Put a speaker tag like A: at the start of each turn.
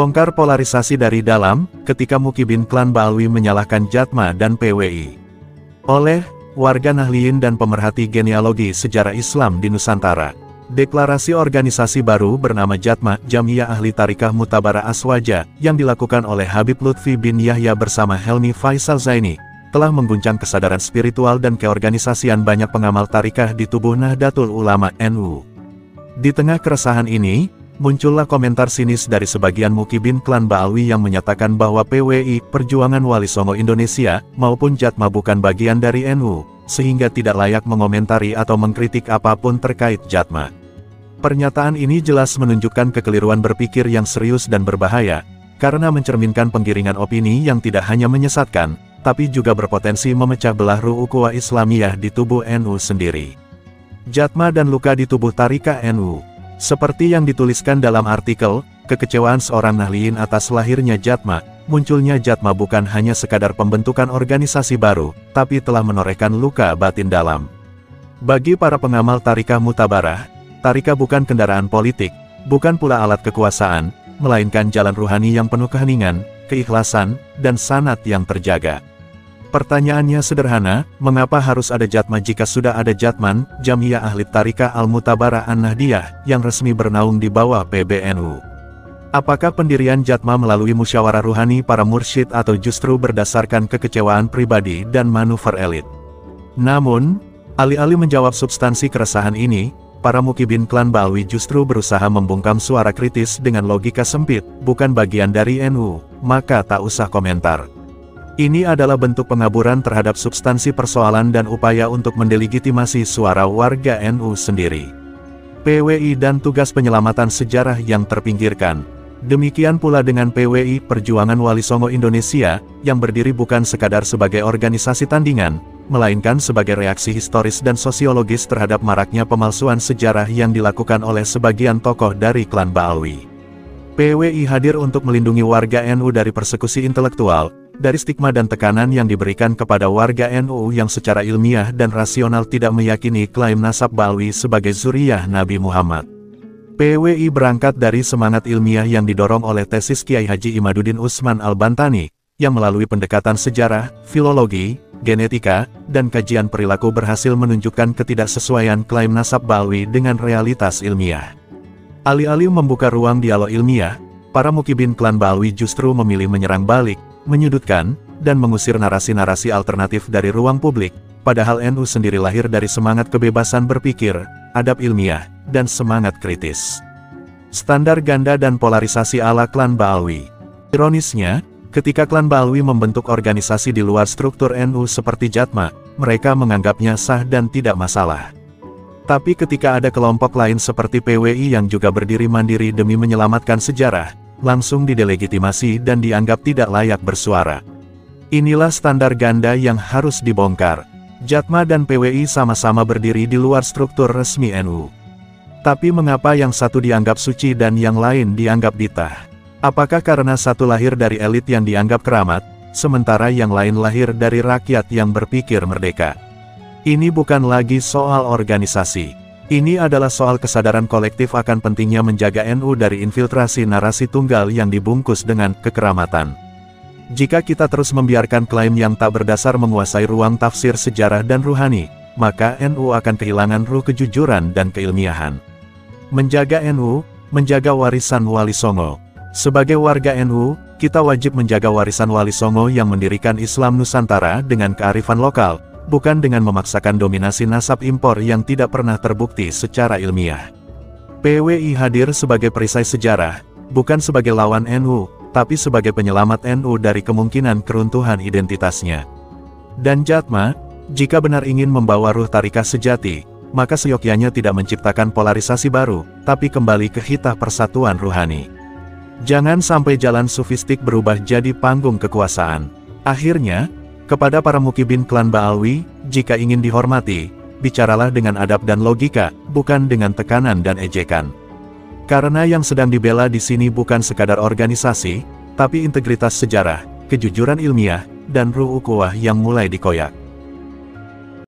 A: Bongkar polarisasi dari dalam, ketika Mukibin klan Baalwi menyalahkan Jatma dan PWI. Oleh warga Nahliyin dan pemerhati genealogi sejarah Islam di Nusantara. Deklarasi organisasi baru bernama Jatma, Jamiyah Ahli Tarikah Mutabara Aswaja, yang dilakukan oleh Habib Lutfi bin Yahya bersama Helmi Faisal Zaini, telah mengguncang kesadaran spiritual dan keorganisasian banyak pengamal tarikah di tubuh Nahdlatul Ulama NU. Di tengah keresahan ini, muncullah komentar sinis dari sebagian Mukibin klan Baalwi yang menyatakan bahwa PWI, Perjuangan Wali Songo Indonesia, maupun Jatma bukan bagian dari NU, sehingga tidak layak mengomentari atau mengkritik apapun terkait Jatma. Pernyataan ini jelas menunjukkan kekeliruan berpikir yang serius dan berbahaya, karena mencerminkan penggiringan opini yang tidak hanya menyesatkan, tapi juga berpotensi memecah belah ukhuwah Islamiyah di tubuh NU sendiri. Jatma dan luka di tubuh Tarikah NU. Seperti yang dituliskan dalam artikel, kekecewaan seorang Nahliyin atas lahirnya Jatma, munculnya Jatma bukan hanya sekadar pembentukan organisasi baru, tapi telah menorehkan luka batin dalam. Bagi para pengamal tarikah mutabarah, tarikah bukan kendaraan politik, bukan pula alat kekuasaan, melainkan jalan ruhani yang penuh keheningan, keikhlasan, dan sanad yang terjaga. Pertanyaannya sederhana, mengapa harus ada Jatma jika sudah ada Jatman, Jamiyah Ahli Tarikah Al-Mutabarah An-Nahdiyah, yang resmi bernaung di bawah PBNU? Apakah pendirian Jatma melalui musyawarah ruhani para mursyid atau justru berdasarkan kekecewaan pribadi dan manuver elit? Namun, alih-alih menjawab substansi keresahan ini, para Mukibin klan Baalwi justru berusaha membungkam suara kritis dengan logika sempit, bukan bagian dari NU, maka tak usah komentar. Ini adalah bentuk pengaburan terhadap substansi persoalan dan upaya untuk mendelegitimasi suara warga NU sendiri. PWI dan tugas penyelamatan sejarah yang terpinggirkan. Demikian pula dengan PWI, Perjuangan Wali Songo Indonesia, yang berdiri bukan sekadar sebagai organisasi tandingan, melainkan sebagai reaksi historis dan sosiologis terhadap maraknya pemalsuan sejarah yang dilakukan oleh sebagian tokoh dari klan Baalwi. PWI hadir untuk melindungi warga NU dari persekusi intelektual, dari stigma dan tekanan yang diberikan kepada warga NU yang secara ilmiah dan rasional tidak meyakini klaim nasab Baalwi sebagai zuriyah Nabi Muhammad. PWI berangkat dari semangat ilmiah yang didorong oleh tesis Kiai Haji Imaduddin Utsman Al-Bantani, yang melalui pendekatan sejarah, filologi, genetika, dan kajian perilaku berhasil menunjukkan ketidaksesuaian klaim nasab Baalwi dengan realitas ilmiah. Alih-alih membuka ruang dialog ilmiah, para Mukibin klan Baalwi justru memilih menyerang balik, menyudutkan, dan mengusir narasi-narasi alternatif dari ruang publik, padahal NU sendiri lahir dari semangat kebebasan berpikir, adab ilmiah, dan semangat kritis. Standar ganda dan polarisasi ala klan Baalwi. Ironisnya, ketika klan Baalwi membentuk organisasi di luar struktur NU seperti Jatma, mereka menganggapnya sah dan tidak masalah. Tapi ketika ada kelompok lain seperti PWI yang juga berdiri mandiri demi menyelamatkan sejarah, langsung didelegitimasi dan dianggap tidak layak bersuara. Inilah standar ganda yang harus dibongkar. Jatma dan PWI sama-sama berdiri di luar struktur resmi NU. Tapi mengapa yang satu dianggap suci dan yang lain dianggap ditah? Apakah karena satu lahir dari elit yang dianggap keramat, sementara yang lain lahir dari rakyat yang berpikir merdeka? Ini bukan lagi soal organisasi. Ini adalah soal kesadaran kolektif akan pentingnya menjaga NU dari infiltrasi narasi tunggal yang dibungkus dengan kekeramatan. Jika kita terus membiarkan klaim yang tak berdasar menguasai ruang tafsir sejarah dan ruhani, maka NU akan kehilangan ruh kejujuran dan keilmiahan. Menjaga NU, menjaga warisan Wali Songo. Sebagai warga NU, kita wajib menjaga warisan Wali Songo yang mendirikan Islam Nusantara dengan kearifan lokal, bukan dengan memaksakan dominasi nasab impor yang tidak pernah terbukti secara ilmiah. PWI hadir sebagai perisai sejarah, bukan sebagai lawan NU, tapi sebagai penyelamat NU dari kemungkinan keruntuhan identitasnya. Dan Jatma, jika benar ingin membawa ruh tarikah sejati, maka seyogyanya tidak menciptakan polarisasi baru, tapi kembali ke hitah persatuan ruhani. Jangan sampai jalan sufistik berubah jadi panggung kekuasaan. Akhirnya, kepada para Mukibin klan Baalwi, jika ingin dihormati, bicaralah dengan adab dan logika, bukan dengan tekanan dan ejekan. Karena yang sedang dibela di sini bukan sekadar organisasi, tapi integritas sejarah, kejujuran ilmiah, dan ruh ukhuwah yang mulai dikoyak.